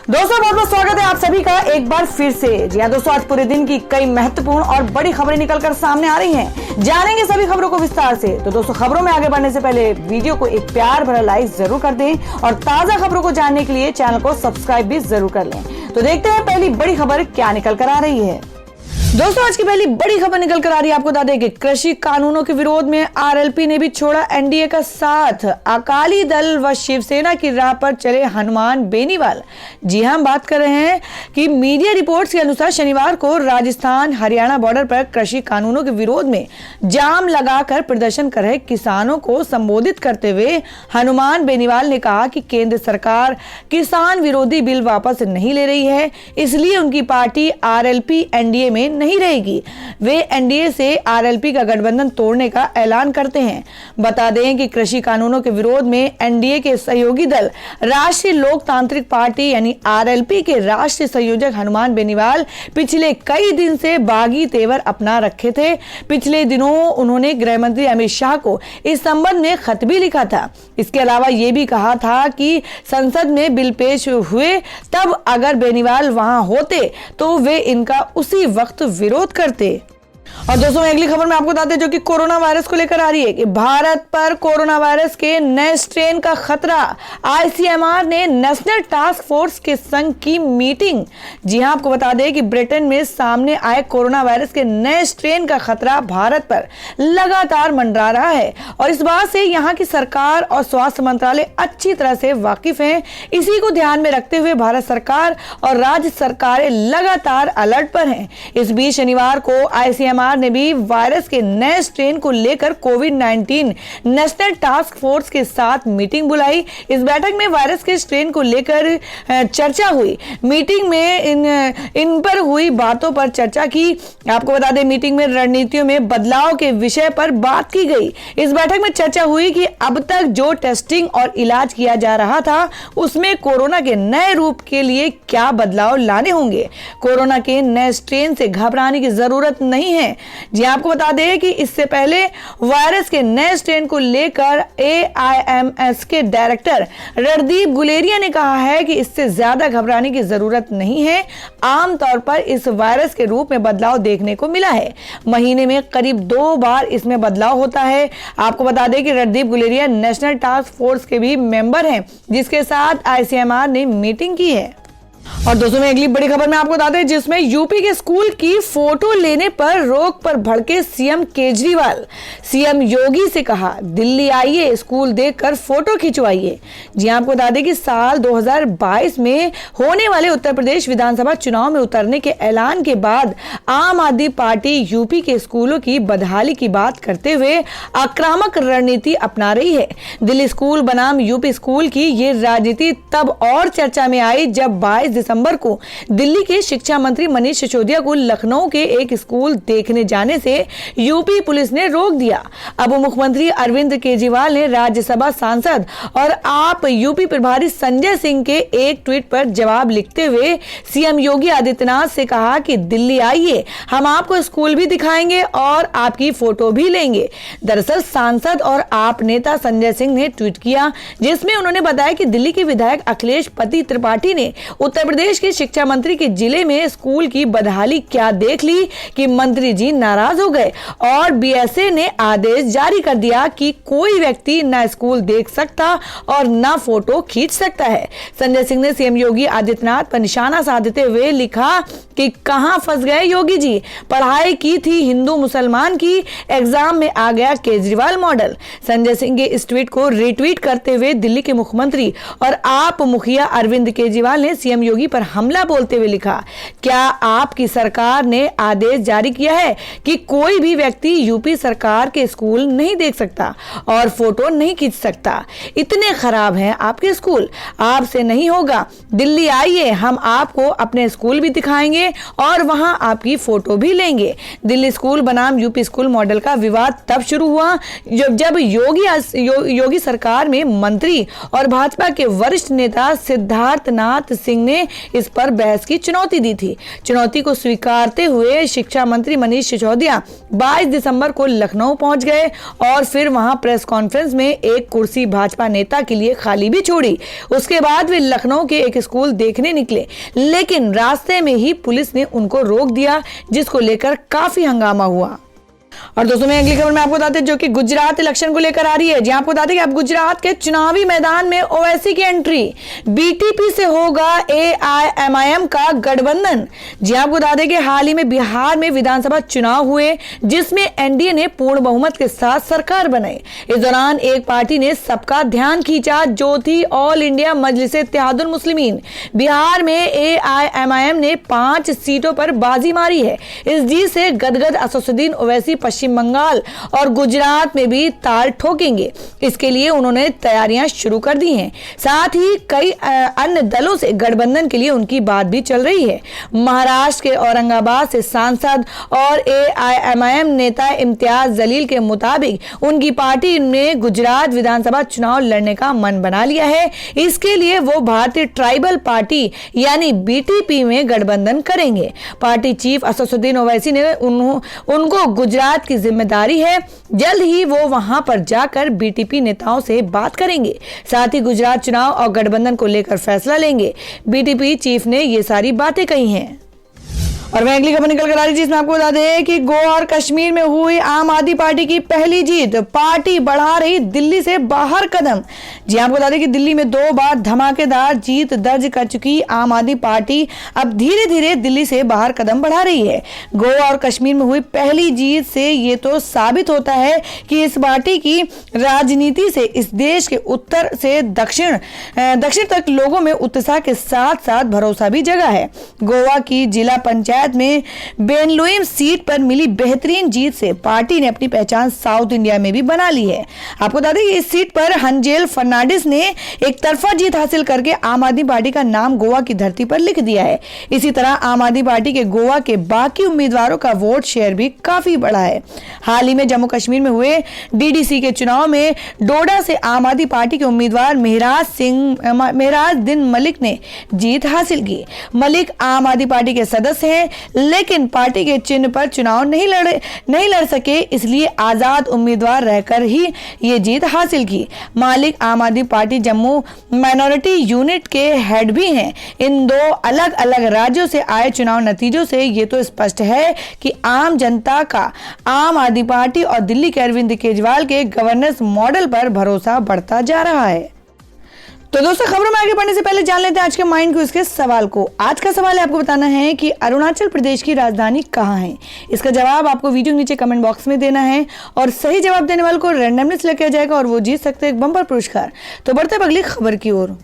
दोस्तों बहुत बहुत स्वागत है आप सभी का एक बार फिर से। जी हाँ दोस्तों, आज पूरे दिन की कई महत्वपूर्ण और बड़ी खबरें निकलकर सामने आ रही हैं। जानेंगे सभी खबरों को विस्तार से। तो दोस्तों, खबरों में आगे बढ़ने से पहले वीडियो को एक प्यार भरा लाइक जरूर कर दें और ताजा खबरों को जानने के लिए चैनल को सब्सक्राइब भी जरूर कर लें। तो देखते हैं पहली बड़ी खबर क्या निकल कर आ रही है। दोस्तों, आज की पहली बड़ी खबर निकल कर आ रही है। आपको बता दें कि कृषि कानूनों के विरोध में आरएलपी ने भी छोड़ा एनडीए का साथ। अकाली दल व शिवसेना की राह पर चले हनुमान बेनीवाल। जी हां, हम बात कर रहे हैं कि मीडिया रिपोर्ट्स के अनुसार शनिवार को राजस्थान हरियाणा बॉर्डर पर कृषि कानूनों के विरोध में जाम लगाकर प्रदर्शन कर रहे किसानों को संबोधित करते हुए हनुमान बेनीवाल ने कहा कि केंद्र सरकार किसान विरोधी बिल वापस नहीं ले रही है, इसलिए उनकी पार्टी आरएलपी एनडीए में नहीं रहेगी। वे एनडीए से आरएलपी का गठबंधन तोड़ने का ऐलान करते हैं। बता दें कि कृषि कानूनों के विरोध में एनडीए के सहयोगी दल राष्ट्रीय लोकतांत्रिक पार्टी यानी आरएलपी के राष्ट्रीय संयोजक हनुमान बेनीवाल पिछले कई दिन से बागी तेवर अपना रखे थे। पिछले दिनों उन्होंने गृह मंत्री अमित शाह को इस संबंध में खत भी लिखा था। इसके अलावा ये भी कहा था कि संसद में बिल पेश हुए तब अगर बेनीवाल वहां होते तो वे इनका उसी वक्त विरोध करते। और दोस्तों, अगली खबर में आपको बताते हैं जो कि कोरोना वायरस को लेकर आ रही है कि भारत पर कोरोना वायरस के नए स्ट्रेन का खतरा। आईसीएमआर ने नेशनल टास्क फोर्स के संग की मीटिंग। जी हां, आपको बता दें कि ब्रिटेन में सामने आए कोरोना वायरस के नए स्ट्रेन का खतरा भारत पर लगातार मंडरा रहा है और इस बात से यहां की सरकार और स्वास्थ्य मंत्रालय अच्छी तरह से वाकिफ हैं। इसी को ध्यान में रखते हुए भारत सरकार और राज्य सरकारें लगातार अलर्ट पर हैं। इस बीच शनिवार को आईसीएमआर ने भी वायरस के नए स्ट्रेन को लेकर कोविड-19 नेशनल टास्क फोर्स के साथ मीटिंग बुलाई। इस बैठक में वायरस के स्ट्रेन को लेकर चर्चा हुई। मीटिंग में इन पर हुई बातों पर चर्चा की। आपको बता दें, मीटिंग में रणनीतियों में बदलाव के विषय पर बात की गई। इस बैठक में चर्चा हुई कि अब तक जो टेस्टिंग और इलाज किया जा रहा था उसमें कोरोना के नए रूप के लिए क्या बदलाव लाने होंगे। कोरोना के नए स्ट्रेन से घबराने की जरूरत नहीं है। जी आपको बता दें कि इससे पहले वायरस के नए स्ट्रेन को लेकर एआईएमएस के डायरेक्टर रणदीप गुलेरिया ने कहा है कि इससे ज्यादा घबराने की जरूरत नहीं है। आमतौर पर इस वायरस के रूप में बदलाव देखने को मिला है। महीने में करीब 2 बार इसमें बदलाव होता है। आपको बता दें कि Randeep Guleria national task force के भी मेंबर हैं जिसके साथ आईसीएमआर ने मीटिंग की है। और दोस्तों, में अगली बड़ी खबर में आपको बताते हैं जिसमें यूपी के स्कूल की फोटो लेने पर रोक पर भड़के सीएम केजरीवाल। सीएम योगी से कहा, दिल्ली आइए, स्कूल देखकर फोटो खिंचवाइए। जी आपको बता दें कि साल 2022 में होने वाले उत्तर प्रदेश विधानसभा चुनाव में उतरने के ऐलान के बाद आम आदमी पार्टी यूपी के स्कूलों की बदहाली की बात करते हुए आक्रामक रणनीति अपना रही है। दिल्ली स्कूल बनाम यूपी स्कूल की ये राजनीति तब और चर्चा में आई जब 22 दिसंबर को दिल्ली के शिक्षा मंत्री मनीष सिसोदिया को लखनऊ के एक स्कूल देखने जाने से यूपी पुलिस ने रोक दिया। अब मुख्यमंत्री अरविंद केजरीवाल ने राज्यसभा सांसद और आप यूपी प्रभारी संजय सिंह के एक ट्वीट पर जवाब लिखते हुए सीएम योगी आदित्यनाथ से कहा कि दिल्ली आइए, हम आपको स्कूल भी दिखाएंगे और आपकी फोटो भी लेंगे। दरअसल सांसद और आप नेता संजय सिंह ने ट्वीट किया जिसमें उन्होंने बताया कि दिल्ली के विधायक अखिलेश पति त्रिपाठी ने उत्तर प्रदेश के शिक्षा मंत्री के जिले में स्कूल की बदहाली क्या देख ली कि मंत्री जी नाराज हो गए और बीएसए ने आदेश जारी कर दिया कि कोई व्यक्ति न स्कूल देख सकता और न फोटो खींच सकता है। संजय सिंह ने सीएम योगी आदित्यनाथ पर निशाना साधते हुए लिखा कि कहां फंस गए योगी जी, पढ़ाई की थी हिंदू मुसलमान की, एग्जाम में आ गया केजरीवाल मॉडल। संजय सिंह के इस ट्वीट को रिट्वीट करते हुए दिल्ली के मुख्यमंत्री और आप मुखिया अरविंद केजरीवाल ने सीएम योगी पर हमला बोलते हुए लिखा, क्या आपकी सरकार ने आदेश जारी किया है कि कोई भी व्यक्ति यूपी सरकार के स्कूल नहीं देख सकता और फोटो नहीं खींच सकता? इतने खराब हैं आपके स्कूल, आपसे नहीं होगा। दिल्ली आइए, हम आपको अपने स्कूल भी दिखाएंगे और वहां आपकी फोटो भी लेंगे। दिल्ली स्कूल बनाम यूपी स्कूल मॉडल का विवाद तब शुरू हुआ जब योगी सरकार में मंत्री और भाजपा के वरिष्ठ नेता सिद्धार्थनाथ सिंह ने इस पर बहस की चुनौती दी थी। चुनौती को स्वीकारते हुए शिक्षा मंत्री मनीष सिसोदिया 22 दिसंबर को लखनऊ पहुंच गए और फिर वहां प्रेस कॉन्फ्रेंस में एक कुर्सी भाजपा नेता के लिए खाली भी छोड़ी। उसके बाद वे लखनऊ के एक स्कूल देखने निकले, लेकिन रास्ते में ही पुलिस ने उनको रोक दिया, जिसको लेकर काफी हंगामा हुआ। और दोस्तों मैं अगली खबर में आपको बताते हैं जो कि गुजरात इलेक्शन को लेकर आ रही है। जी आपको बताते हैं कि अब गुजरात के चुनावी मैदान में ओवैसी की एंट्री, बीटीपी से होगा एआईएमआईएम का गठबंधन। जी आपको बता दें कि हाल ही में बिहार में विधानसभा चुनाव हुए, जिसमें एनडीए ने पूर्ण बहुमत के साथ सरकार बनाई। इस दौरान एक पार्टी ने सबका ध्यान खींचा, जो थी ऑल इंडिया मजलिस-ए-इत्तेहादुल मुस्लिमीन। बिहार में एआईएमआईएम ने 5 सीटों पर बाजी मारी है। इस जीत से गदगद असदुद्दीन ओवैसी पश्चिम बंगाल और गुजरात में भी ताल ठोकेंगे। इसके लिए उन्होंने तैयारियां शुरू कर दी हैं। साथ ही कई अन्य दलों से गठबंधन के लिए उनकी बात भी चल रही है। महाराष्ट्र के औरंगाबाद से सांसद और एआईएमआईएम नेता इम्तियाज जलील के मुताबिक उनकी पार्टी ने गुजरात विधानसभा चुनाव लड़ने का मन बना लिया है। इसके लिए वो भारतीय ट्राइबल पार्टी यानी बीटीपी में गठबंधन करेंगे। पार्टी चीफ असदुद्दीन ओवैसी ने उनको गुजरात की जिम्मेदारी है। जल्द ही वो वहां पर जाकर बीटीपी नेताओं से बात करेंगे। साथ ही गुजरात चुनाव और गठबंधन को लेकर फैसला लेंगे। बीटीपी चीफ ने ये सारी बातें कही हैं। और वह अगली खबर निकल कर आ रही है, जिसमें आपको बता दें कि गोवा और कश्मीर में हुई आम आदमी पार्टी की पहली जीत, पार्टी बढ़ा रही दिल्ली से बाहर कदम। जी आपको बता दें कि दिल्ली में 2 बार धमाकेदार जीत दर्ज कर चुकी आम आदमी पार्टी अब धीरे धीरे दिल्ली से बाहर कदम बढ़ा रही है। गोवा और कश्मीर में हुई पहली जीत से ये तो साबित होता है कि इस पार्टी की राजनीति से इस देश के उत्तर से दक्षिण तक लोगों में उत्साह के साथ साथ भरोसा भी जगा है। गोवा की जिला पंचायत में बेनलुइम सीट पर मिली बेहतरीन जीत से पार्टी ने अपनी पहचान साउथ इंडिया में भी बना ली है। आपको बता दें कि इस सीट पर हंजेल फर्नांडिस ने एक तरफा जीत हासिल करके आम आदमी पार्टी का नाम गोवा की धरती पर लिख दिया है। इसी तरह आम आदमी पार्टी के गोवा के बाकी उम्मीदवारों का वोट शेयर भी काफी बढ़ा है। हाल ही में जम्मू कश्मीर में हुए डीडीसी के चुनाव में डोडा से आम आदमी पार्टी के उम्मीदवार मेहराज दिन मलिक ने जीत हासिल की। मलिक आम आदमी पार्टी के सदस्य हैं, लेकिन पार्टी के चिन्ह पर चुनाव नहीं लड़ सके, इसलिए आजाद उम्मीदवार रहकर ही ये जीत हासिल की। मालिक आम आदमी पार्टी जम्मू माइनॉरिटी यूनिट के हेड भी हैं। इन 2 अलग अलग राज्यों से आए चुनाव नतीजों से ये तो स्पष्ट है कि आम जनता का आम आदमी पार्टी और दिल्ली के अरविंद केजरीवाल के गवर्नेंस मॉडल पर भरोसा बढ़ता जा रहा है। तो दोस्तों खबरों में आगे बढ़ने से पहले जान लेते हैं आज के माइंड क्विज के सवाल को। आज का सवाल है आपको बताना है कि अरुणाचल प्रदेश की राजधानी कहाँ है। इसका जवाब आपको वीडियो नीचे कमेंट बॉक्स में देना है और सही जवाब देने वाले को रैंडमली सिलेक्ट किया जाएगा और वो जीत सकते हैं एक बम्पर पुरस्कार। तो बढ़ते हैं अगली खबर की ओर।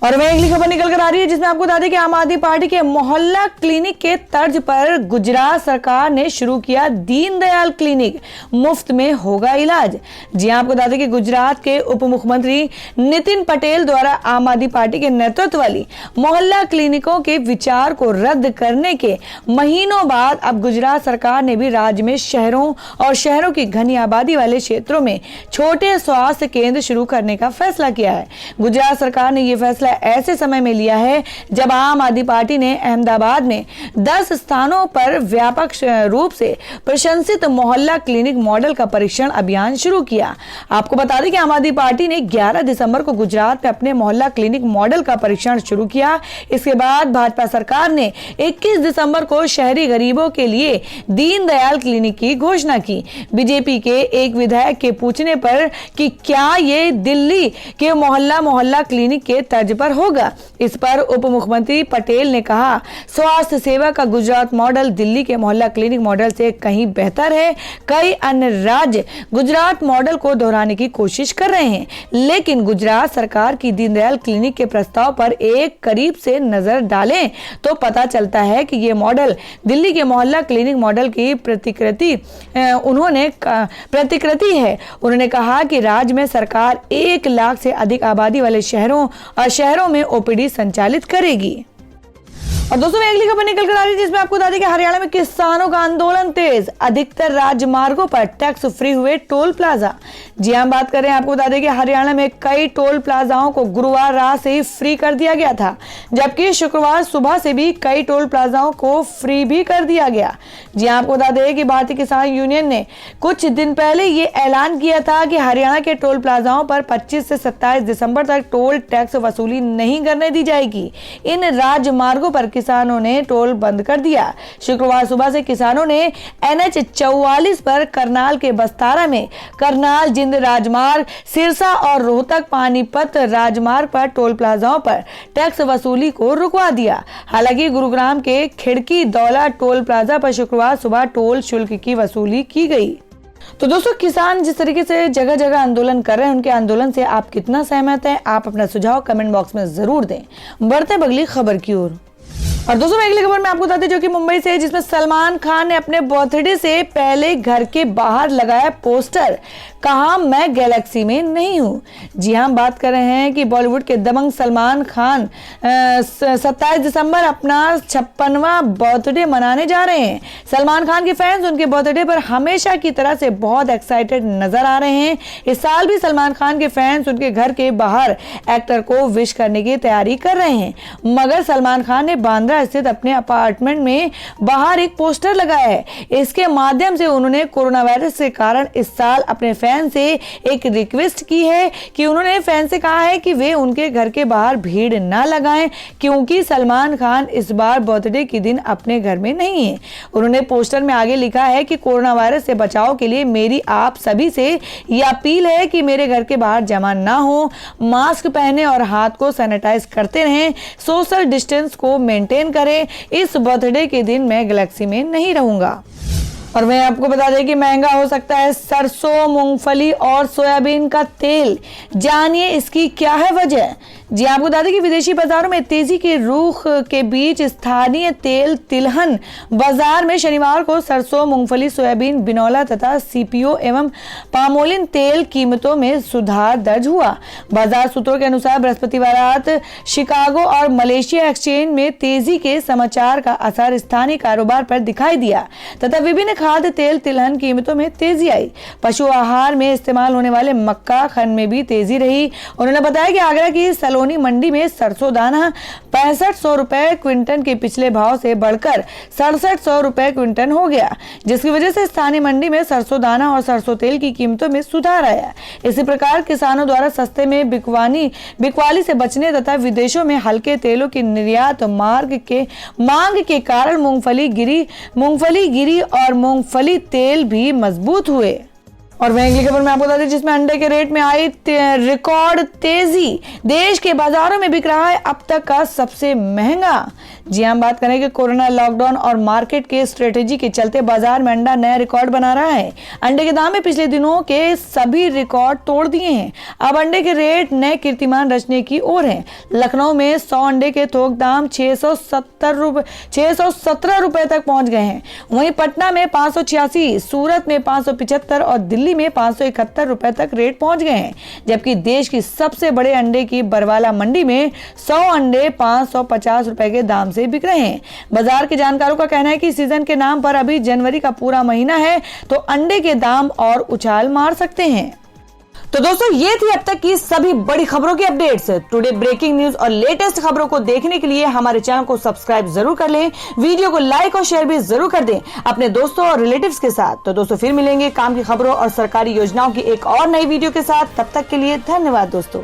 और वह अगली खबर निकल कर आ रही है, जिसमें आपको बता दें कि आम आदमी पार्टी के मोहल्ला क्लिनिक के तर्ज पर गुजरात सरकार ने शुरू किया दीनदयाल क्लिनिक, मुफ्त में होगा इलाज। जी आपको बता दें कि गुजरात के उप मुख्यमंत्री नितिन पटेल द्वारा आम आदमी पार्टी के नेतृत्व वाली मोहल्ला क्लिनिकों के विचार को रद्द करने के महीनों बाद अब गुजरात सरकार ने भी राज्य में शहरों और शहरों की घनी आबादी वाले क्षेत्रों में छोटे स्वास्थ्य केंद्र शुरू करने का फैसला किया है। गुजरात सरकार ने यह फैसला ऐसे समय में लिया है जब आम आदमी पार्टी ने अहमदाबाद में 10 स्थानों पर व्यापक रूप से प्रशंसित मोहल्ला क्लिनिक मॉडल का परीक्षण अभियान शुरू किया। आपको बता दें कि आम आदमी पार्टी ने 11 दिसंबर को गुजरात में अपने मोहल्ला क्लिनिक मॉडल का परीक्षण शुरू किया। इसके बाद भाजपा सरकार ने 21 दिसंबर को शहरी गरीबों के लिए दीनदयाल क्लिनिक की घोषणा की। बीजेपी के एक विधायक के पूछने पर कि क्या ये दिल्ली के मोहल्ला क्लिनिक के तर्ज पर होगा, इस पर उप मुख्यमंत्री पटेल ने कहा, स्वास्थ्य सेवा का गुजरात मॉडल दिल्ली के मोहल्ला क्लिनिक मॉडल से कहीं बेहतर है। कई अन्य राज्य गुजरात मॉडल को दोहराने की कोशिश कर रहे हैं, लेकिन गुजरात सरकार की दीनदयाल क्लिनिक के प्रस्ताव पर एक करीब से नजर डालें तो पता चलता है कि यह मॉडल दिल्ली के मोहल्ला क्लिनिक मॉडल की प्रतिकृति है। उन्होंने कहा कि राज्य में सरकार 1 लाख से अधिक आबादी वाले शहरों में ओपीडी संचालित करेगी। और दोस्तों मैं अगली खबर निकल कर आ रही है जिसमें आपको बता दें कि हरियाणा में किसानों का आंदोलन तेज, अधिकतर राजमार्गों पर टैक्स फ्री हुए टोल प्लाजा। जी हम बात कर रहे हैं, आपको बता दें कि हरियाणा में कई टोल प्लाजाओं को गुरुवार रात से ही फ्री कर दिया गया था, जबकि शुक्रवार सुबह से भी कई टोल प्लाजाओं को फ्री भी कर दिया गया। जी आपको बता दें कि भारतीय किसान यूनियन ने कुछ दिन पहले ये ऐलान किया था कि हरियाणा के टोल प्लाजाओं पर 25 से 27 दिसंबर तक टोल टैक्स वसूली नहीं करने दी जाएगी। इन राजमार्गों पर किसानों ने टोल बंद कर दिया। शुक्रवार सुबह से किसानों ने NH 44 पर करनाल के बस्तारा में करनाल जिंद राजमार्ग, सिरसा और रोहतक पानीपत राजमार्ग पर टोल प्लाजाओं पर टैक्स वसूली को रुकवा दिया। हालांकि गुरुग्राम के खिड़की दौला टोल प्लाजा पर शुक्रवार सुबह टोल शुल्क की वसूली की गई। तो दोस्तों किसान जिस तरीके से जगह जगह आंदोलन कर रहे हैं, उनके आंदोलन से आप कितना सहमत हैं? आप अपना सुझाव कमेंट बॉक्स में जरूर दें। बढ़ते हैं अगली खबर की ओर। और दोस्तों मैं अगली खबर में आपको बताते जो कि मुंबई से है, जिसमें सलमान खान ने अपने बर्थडे से पहले घर के बाहर लगाया पोस्टर, कहा मैं गैलेक्सी में नहीं हूं। जी हम बात कर रहे हैं कि बॉलीवुड के दबंग सलमान खान 27 दिसंबर अपना 56वां बर्थडे मनाने जा रहे हैं। सलमान खान के फैंस उनके बर्थडे पर हमेशा की तरह से बहुत एक्साइटेड नजर आ रहे हैं। इस साल भी सलमान खान के फैंस उनके घर के बाहर एक्टर को विश करने की तैयारी कर रहे हैं, मगर सलमान खान ने बांद्रा स्थित अपने अपार्टमेंट में बाहर एक पोस्टर लगाया है। इसके माध्यम से उन्होंने कोरोना वायरस के कारण इस साल अपने फैन से एक रिक्वेस्ट की है कि उन्होंने फैन से कहा है कि वे उनके घर के बाहर भीड़ ना लगाएं, क्योंकि सलमान खान इस बार बर्थडे के दिन अपने घर में नहीं है। उन्होंने पोस्टर में आगे लिखा है कि कोरोना वायरस से बचाव के लिए मेरी आप सभी से यह अपील है कि मेरे घर के बाहर जमा ना हो, मास्क पहने और हाथ को सैनिटाइज करते रहें, सोशल डिस्टेंस को मेंटेन करें। इस बर्थडे के दिन मैं गैलेक्सी में नहीं रहूंगा। और मैं आपको बता दें कि महंगा हो सकता है सरसों, मूंगफली और सोयाबीन का तेल। जानिए इसकी क्या है वजह। जी आपको बता दें कि विदेशी बाजारों में तेजी के रुख के बीच स्थानीय तेल तिलहन बाजार में शनिवार को सरसों, मूंगफली, सोयाबीन, बिनौला तथा सीपीओ एवं पामोलिन तेल कीमतों में सुधार दर्ज हुआ। बाजार सूत्रों के अनुसार बृहस्पतिवार रात शिकागो और मलेशिया एक्सचेंज में तेजी के समाचार का असर स्थानीय कारोबार पर दिखाई दिया तथा विभिन्न खाद्य तेल तिलहन कीमतों में तेजी आई। पशु आहार में इस्तेमाल होने वाले मक्का खंड में भी तेजी रही। उन्होंने बताया कि आगरा की सलोनी मंडी में सरसों दाना 6500 रुपए क्विंटल के पिछले भाव से बढ़कर 6700 रुपए क्विंटल हो गया, जिसकी वजह से स्थानीय मंडी में सरसों दाना और सरसों तेल की कीमतों में सुधार आया। इसी प्रकार किसानों द्वारा सस्ते में बिकवाली से बचने तथा विदेशों में हल्के तेलों की निर्यात मांग के कारण मूंगफली गिरी और मूंगफली तेल भी मजबूत हुए। और वहीं अगली खबर में आपको बता दें जिसमें अंडे के रेट में आई रिकॉर्ड तेजी, देश के बाजारों में बिक रहा है अब तक का सबसे महंगा। जी हम बात करें कि कोरोना लॉकडाउन और मार्केट के स्ट्रेटेजी के चलते बाजार में अंडा नया रिकॉर्ड बना रहा है। अंडे के दाम में पिछले दिनों के सभी रिकॉर्ड तोड़ दिए हैं। अब अंडे के रेट नए कीर्तिमान रचने की ओर है। लखनऊ में 100 अंडे के थोक दाम 617 रुपए तक पहुंच गए हैं। वहीं पटना में 586, सूरत में 575 और दिल्ली में 571 रुपए तक रेट पहुंच गए हैं। जबकि देश की सबसे बड़े अंडे की बरवाला मंडी में 100 अंडे 550 रुपए के दाम से बिक रहे हैं। बाजार के जानकारों का कहना है कि सीजन के नाम पर अभी जनवरी का पूरा महीना है, तो अंडे के दाम और उछाल मार सकते हैं। तो दोस्तों ये थी अब तक की सभी बड़ी खबरों की अपडेट्स। टुडे ब्रेकिंग न्यूज और लेटेस्ट खबरों को देखने के लिए हमारे चैनल को सब्सक्राइब जरूर कर लें, वीडियो को लाइक और शेयर भी जरूर कर दें अपने दोस्तों और रिलेटिव्स के साथ। तो दोस्तों फिर मिलेंगे काम की खबरों और सरकारी योजनाओं की एक और नई वीडियो के साथ। तब तक के लिए धन्यवाद दोस्तों।